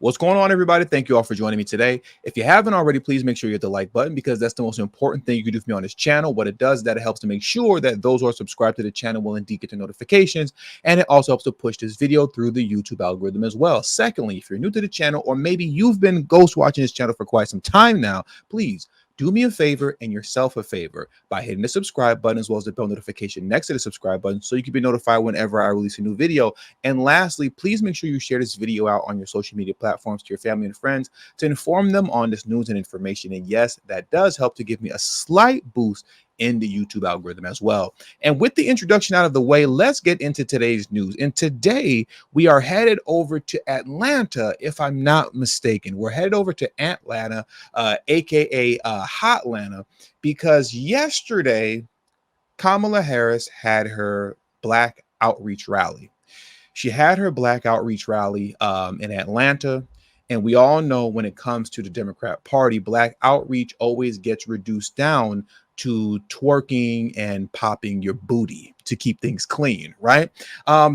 What's going on, everybody? Thank you all for joining me today. If you haven't already, please make sure you hit the like button because that's the most important thing you can do for me on this channel. What it does is that it helps to make sure that those who are subscribed to the channel will indeed get the notifications, and it also helps to push this video through the YouTube algorithm as well. Secondly, if you're new to the channel or maybe you've been ghost watching this channel for quite some time now, please do me a favor and yourself a favor by hitting the subscribe button as well as the bell notification next to the subscribe button so you can be notified whenever I release a new video. And lastly, please make sure you share this video out on your social media platforms to your family and friends to inform them on this news and information. And yes, that does help to give me a slight boost in the YouTube algorithm as well. And with the introduction out of the way, let's get into today's news. And today we are headed over to Atlanta, if I'm not mistaken. We're headed over to Atlanta, aka Hotlanta, because yesterday Kamala Harris had her Black Outreach rally. She had her Black Outreach rally in Atlanta. And we all know when it comes to the Democrat Party, Black Outreach always gets reduced down to twerking and popping your booty to keep things clean, right?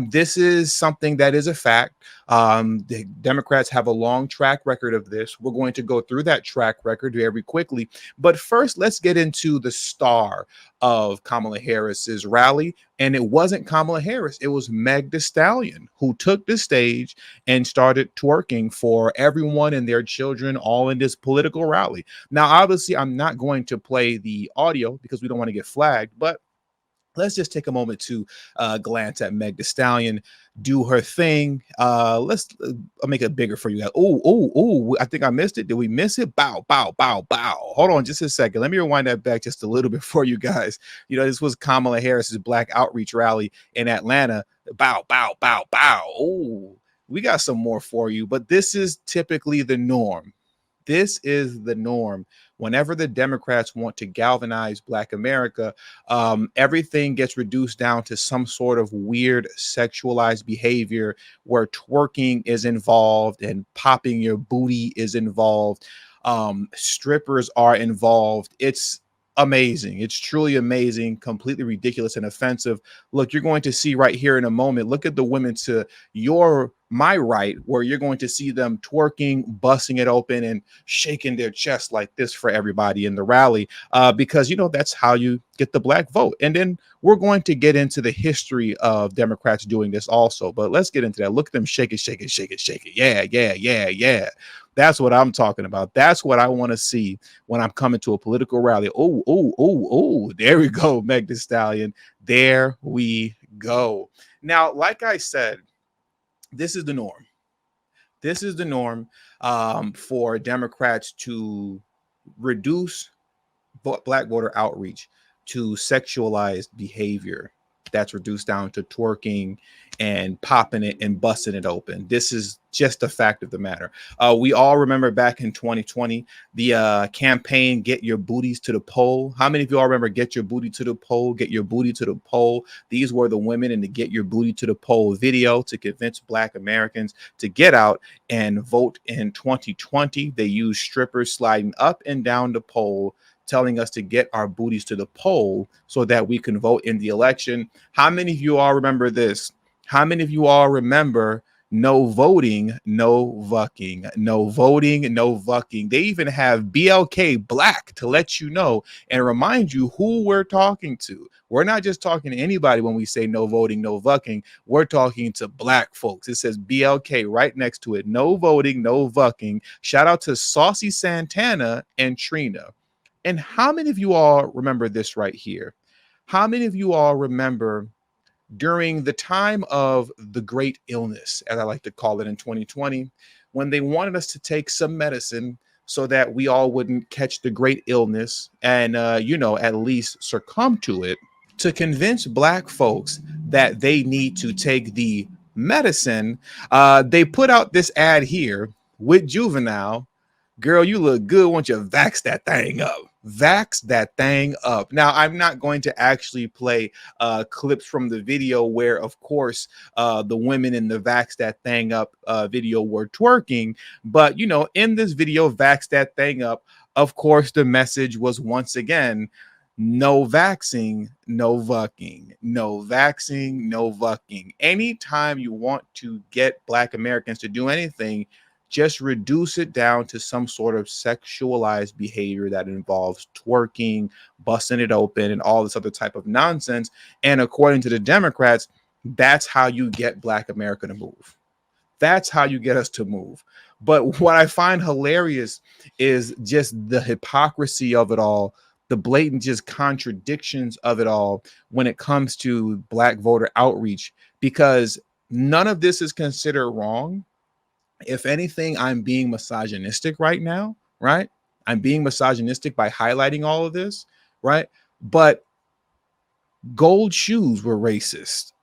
This is something that is a fact. The Democrats have a long track record of this. We're going to go through that track record very quickly. But first, let's get into the star of Kamala Harris's rally. And it wasn't Kamala Harris. It was Meg Thee Stallion who took the stage and started twerking for everyone and their children all in this political rally. Now, obviously, I'm not going to play the audio because we don't want to get flagged, but let's just take a moment to glance at Meg Thee Stallion do her thing. Let's I'll make it bigger for you guys. Oh, I think I missed it. Did we miss it? Bow, bow, bow, bow. Hold on just a second. Let me rewind that back just a little bit for you guys. You know, this was Kamala Harris's Black Outreach rally in Atlanta. Bow, bow, bow, bow. Oh, we got some more for you, but this is typically the norm. This is the norm. Whenever the Democrats want to galvanize Black America, everything gets reduced down to some sort of weird sexualized behavior where twerking is involved and popping your booty is involved. Strippers are involved. It's amazing. It's truly amazing, completely ridiculous and offensive. Look, you're going to see right here in a moment. Look at the women to my right, where you're going to see them twerking, busting it open and shaking their chest like this for everybody in the rally, because, you know, that's how you get the Black vote. And then we're going to get into the history of Democrats doing this also. But let's get into that. Look at them shake it, shake it, shake it, shake it. Yeah, yeah, yeah, yeah. That's what I'm talking about. That's what I want to see when I'm coming to a political rally. Oh, there we go, Meg Thee Stallion. There we go. Now, like I said, this is the norm. This is the norm for Democrats to reduce Black voter outreach to sexualized behavior that's reduced down to twerking and popping it and busting it open. This is just a fact of the matter. We all remember back in 2020, the campaign, Get Your Booties to the Poll. How many of you all remember Get Your Booty to the Poll, Get Your Booty to the Poll? These were the women in the Get Your Booty to the Poll video to convince Black Americans to get out and vote in 2020. They used strippers sliding up and down the poll, telling us to get our booties to the poll so that we can vote in the election. How many of you all remember this? How many of you all remember no voting, no vucking, no voting, no vucking? They even have BLK Black to let you know and remind you who we're talking to. We're not just talking to anybody when we say no voting, no vucking. We're talking to Black folks. It says BLK right next to it. No voting, no vucking. Shout out to Saucy Santana and Trina. And how many of you all remember this right here? How many of you all remember during the time of the great illness, as I like to call it, in 2020, when they wanted us to take some medicine so that we all wouldn't catch the great illness and, you know, at least succumb to it, to convince Black folks that they need to take the medicine, they put out this ad here with Juvenile. Girl, you look good. Won't you vax that thing up? Vax that thing up. Now, I'm not going to actually play clips from the video where, of course, the women in the Vax That Thing Up video were twerking. But, you know, in this video, Vax That Thing Up, of course, the message was once again, no vaxing, no vucking. No vaxing, no vucking. Anytime you want to get Black Americans to do anything, just reduce it down to some sort of sexualized behavior that involves twerking, busting it open, and all this other type of nonsense. And according to the Democrats, that's how you get Black America to move. That's how you get us to move. But what I find hilarious is just the hypocrisy of it all, the blatant just contradictions of it all when it comes to Black voter outreach, because none of this is considered wrong. If anything, I'm being misogynistic right now, right? I'm being misogynistic by highlighting all of this, right? But gold shoes were racist.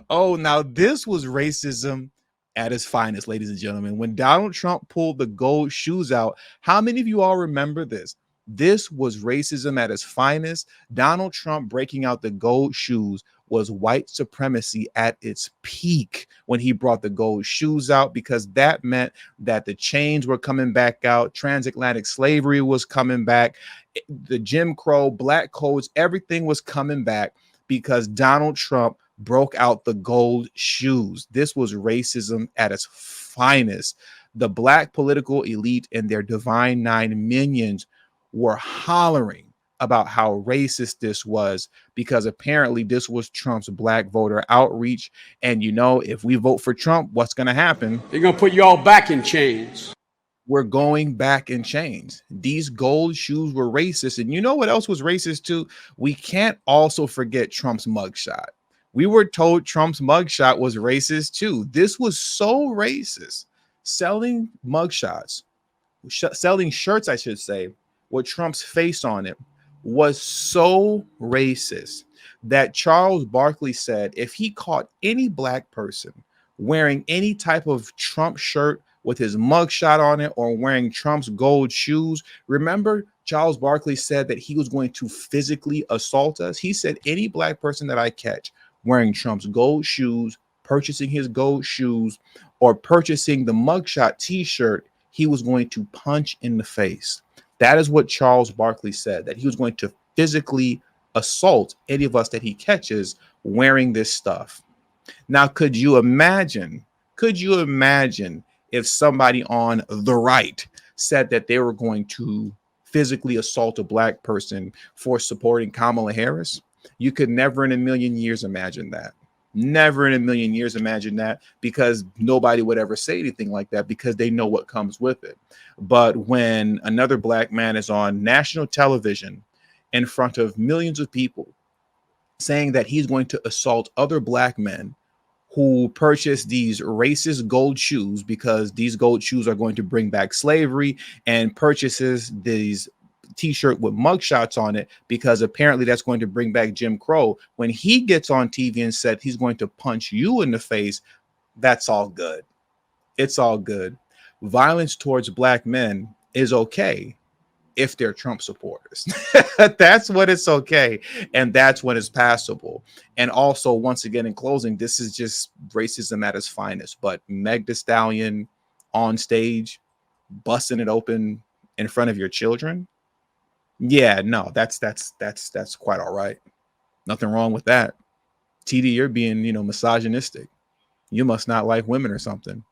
Oh, now this was racism at its finest, ladies and gentlemen. When Donald Trump pulled the gold shoes out, how many of you all remember this? This was racism at its finest. Donald Trump breaking out the gold shoes was white supremacy at its peak when he brought the gold shoes out, because that meant that the chains were coming back out, transatlantic slavery was coming back, the Jim Crow, black codes, everything was coming back because Donald Trump broke out the gold shoes. This was racism at its finest. The Black political elite and their divine nine minions were hollering about how racist this was, because apparently this was Trump's Black voter outreach. And you know, if we vote for Trump, what's going to happen? They're going to put you all back in chains. We're going back in chains. These gold shoes were racist. And you know what else was racist too? We can't also forget Trump's mugshot. We were told Trump's mugshot was racist too. This was so racist. Selling mugshots, selling shirts, I should say, with Trump's face on it was so racist that Charles Barkley said if he caught any Black person wearing any type of Trump shirt with his mugshot on it or wearing Trump's gold shoes, remember Charles Barkley said that he was going to physically assault us. He said any Black person that I catch wearing Trump's gold shoes, purchasing his gold shoes, or purchasing the mugshot t-shirt, he was going to punch in the face. That is what Charles Barkley said, that he was going to physically assault any of us that he catches wearing this stuff. Now, could you imagine if somebody on the right said that they were going to physically assault a Black person for supporting Kamala Harris? You could never in a million years imagine that. Never in a million years imagine that, because nobody would ever say anything like that because they know what comes with it. But when another Black man is on national television in front of millions of people saying that he's going to assault other Black men who purchase these racist gold shoes because these gold shoes are going to bring back slavery, and purchases these t-shirt with mugshots on it because apparently that's going to bring back Jim Crow, when he gets on TV and said he's going to punch you in the face, that's all good. It's all good. Violence towards Black men is okay if they're Trump supporters. That's what it's okay. And that's when it's passable. And also, once again, in closing, this is just racism at its finest. But Meg Thee Stallion on stage, busting it open in front of your children. Yeah, no, that's quite all right. Nothing wrong with that. TD, you're being, misogynistic. You must not like women or something.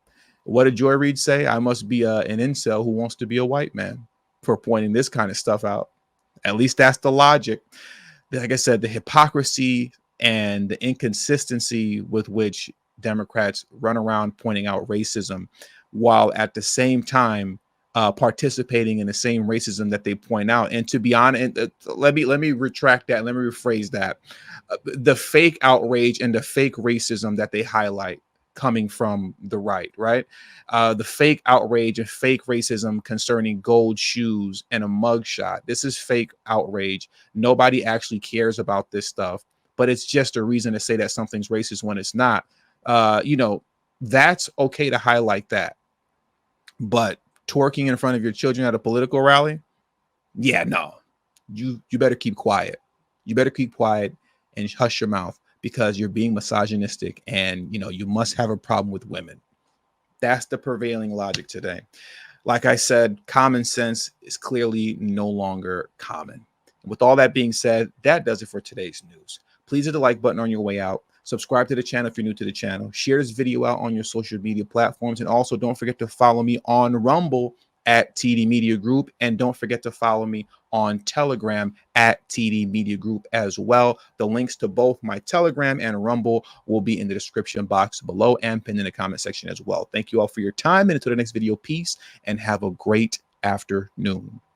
What did Joy Reid say? I must be an incel who wants to be a white man for pointing this kind of stuff out. At least that's the logic. Like I said, the hypocrisy and the inconsistency with which Democrats run around pointing out racism, while at the same time participating in the same racism that they point out. And to be honest, let me retract that. Let me rephrase that. The fake outrage and the fake racism that they highlight coming from the right? The fake outrage and fake racism concerning gold shoes and a mugshot. This is fake outrage. Nobody actually cares about this stuff, but it's just a reason to say that something's racist when it's not. That's okay to highlight that. But twerking in front of your children at a political rally, yeah, no. You better keep quiet. You better keep quiet and hush your mouth, because you're being misogynistic and you must have a problem with women. That's the prevailing logic today. Like I said, common sense is clearly no longer common. With all that being said, that does it for today's news. Please hit the like button on your way out. Subscribe to the channel if you're new to the channel. Share this video out on your social media platforms. And also don't forget to follow me on Rumble at TD Media Group. And don't forget to follow me on Telegram at TD Media Group as well. The links to both my Telegram and Rumble will be in the description box below and pinned in the comment section as well. Thank you all for your time. And until the next video, peace and have a great afternoon.